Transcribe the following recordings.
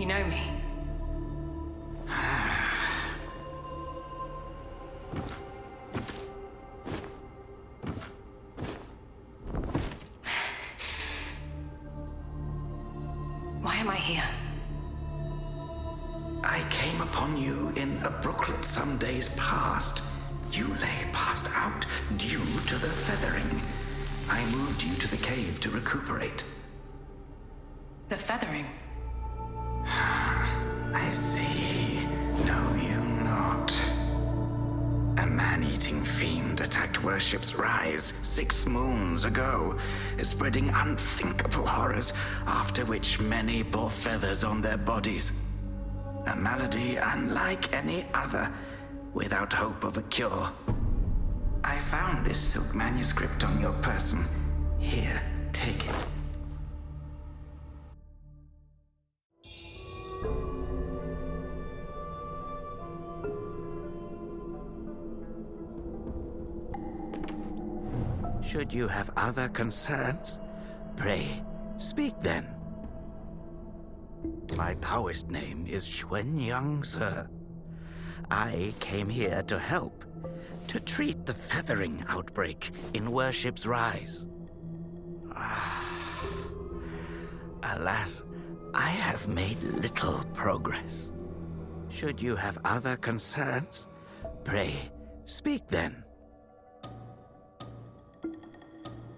You know me. Why am I here? I came upon you in a brooklet some days past. You lay passed out due to the feathering. I moved you to the cave to recuperate. The feathering? I see. Know you not. A man-eating fiend attacked Worship's Rise 6 moons ago, spreading unthinkable horrors, after which many bore feathers on their bodies. A malady unlike any other, without hope of a cure. I found this silk manuscript on your person. Here, take it. Should you have other concerns, pray, speak then. My Taoist name is Xuanyang, sir. I came here to help, to treat the feathering outbreak in Worship's Rise. Alas, I have made little progress. Should you have other concerns, pray, speak then.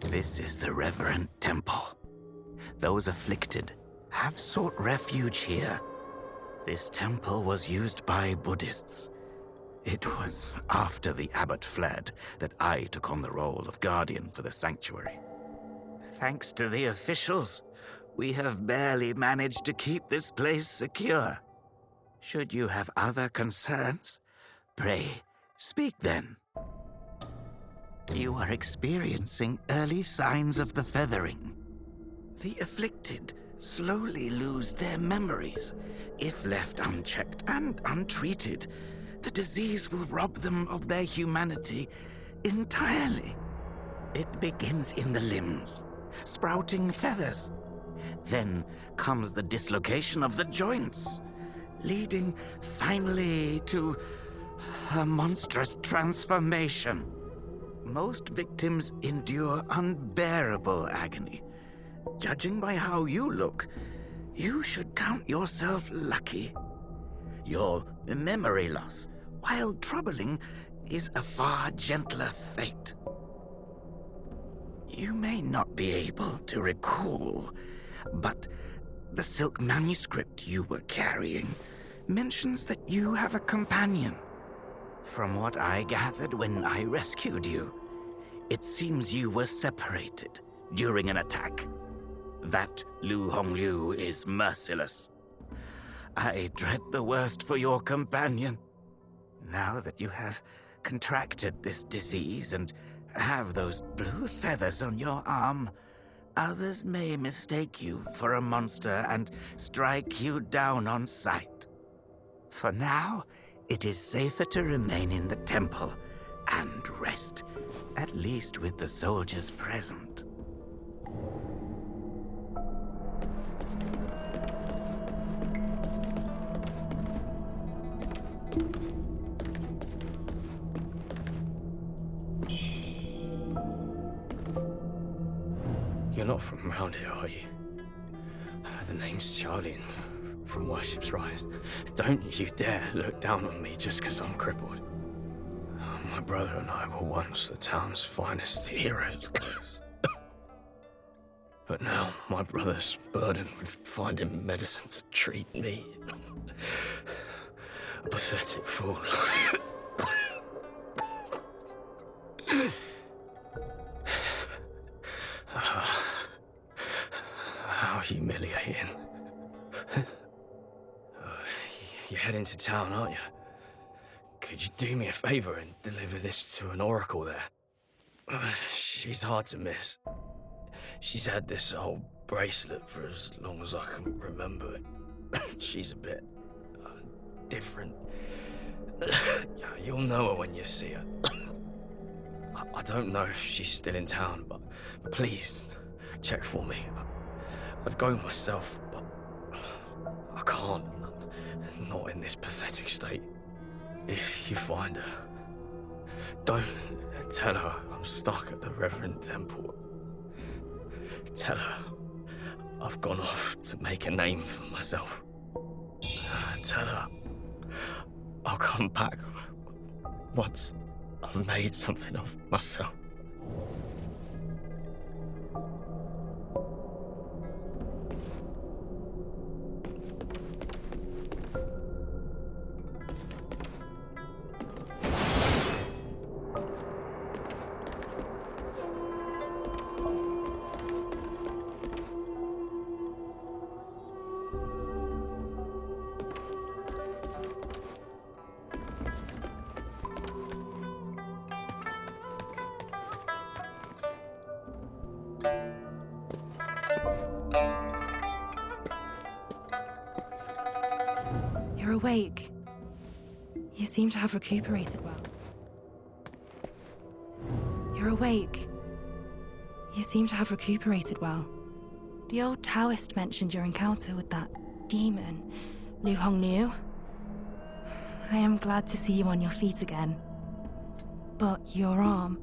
This is the Reverend Temple. Those afflicted have sought refuge here. This temple was used by Buddhists. It was after the abbot fled that I took on the role of guardian for the sanctuary. Thanks to the officials, we have barely managed to keep this place secure. Should you have other concerns, pray, speak then. You are experiencing early signs of the feathering. The afflicted slowly lose their memories. If left unchecked and untreated, the disease will rob them of their humanity entirely. It begins in the limbs, sprouting feathers. Then comes the dislocation of the joints, leading finally to a monstrous transformation. Most victims endure unbearable agony. Judging by how you look, you should count yourself lucky. Your memory loss, while troubling, is a far gentler fate. You may not be able to recall, but the silk manuscript you were carrying mentions that you have a companion. From what I gathered when I rescued you, it seems you were separated during an attack. That Lu Hongliu is merciless. I dread the worst for your companion. Now that you have contracted this disease and have those blue feathers on your arm, others may mistake you for a monster and strike you down on sight. For now, it is safer to remain in the temple and rest, at least with the soldiers present. You're not from around here, are you? The name's Charlie, from Worship's Rise. Don't you dare look down on me just because I'm crippled. My brother and I were once the town's finest heroes. But now my brother's burdened with finding medicine to treat me. A pathetic fool. How humiliating. You're heading to town, aren't you? Could you do me a favor and deliver this to an oracle there? She's hard to miss. She's had this old bracelet for as long as I can remember. She's a bit different. You'll know her when you see her. I don't know if she's still in town, but please check for me. I'd go myself, but I can't. Not in this pathetic state. If you find her, don't tell her I'm stuck at the Reverend Temple. Tell her I've gone off to make a name for myself. Tell her I'll come back once I've made something of myself. You're awake. You seem to have recuperated well. You're awake. You seem to have recuperated well. The old Taoist mentioned your encounter with that demon, Wuchang knew. I am glad to see you on your feet again. But your arm,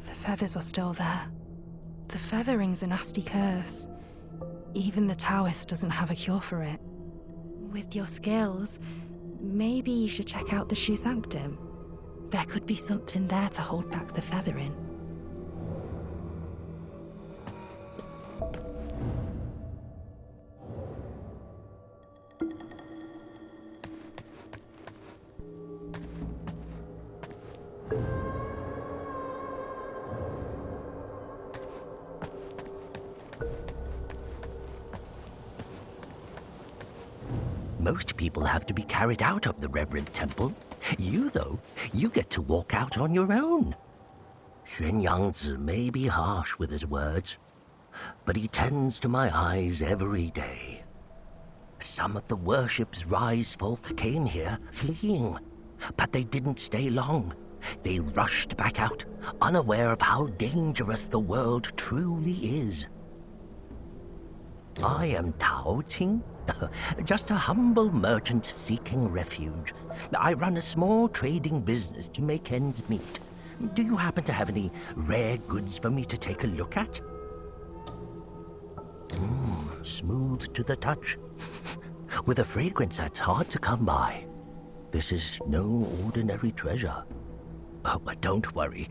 the feathers are still there. The feathering's a nasty curse. Even the Taoist doesn't have a cure for it. With your skills, maybe you should check out the Shu Sanctum. There could be something there to hold back the feathering. Most people have to be carried out of the Reverend Temple. You, though, you get to walk out on your own. Xuan Yangzi may be harsh with his words, but he tends to my eyes every day. Some of the worship's rise folk came here, fleeing, but they didn't stay long. They rushed back out, unaware of how dangerous the world truly is. I am Tao Ting, just a humble merchant seeking refuge. I run a small trading business to make ends meet. Do you happen to have any rare goods for me to take a look at? Smooth to the touch, with a fragrance that's hard to come by. This is no ordinary treasure. Oh, but don't worry,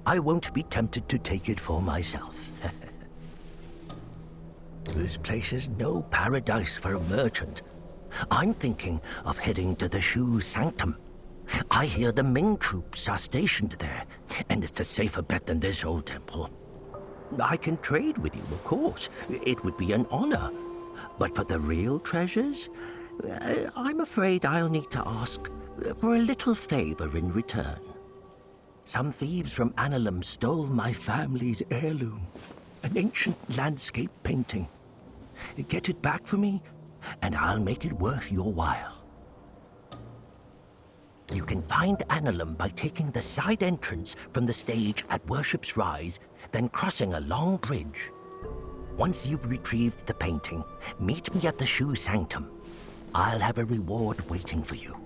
I won't be tempted to take it for myself. This place is no paradise for a merchant. I'm thinking of heading to the Shu Sanctum. I hear the Ming troops are stationed there, and it's a safer bet than this old temple. I can trade with you, of course. It would be an honor. But for the real treasures, I'm afraid I'll need to ask for a little favor in return. Some thieves from Annalum stole my family's heirloom, an ancient landscape painting. Get it back for me, and I'll make it worth your while. You can find Annalum by taking the side entrance from the stage at Worship's Rise, then crossing a long bridge. Once you've retrieved the painting, meet me at the Shu Sanctum. I'll have a reward waiting for you.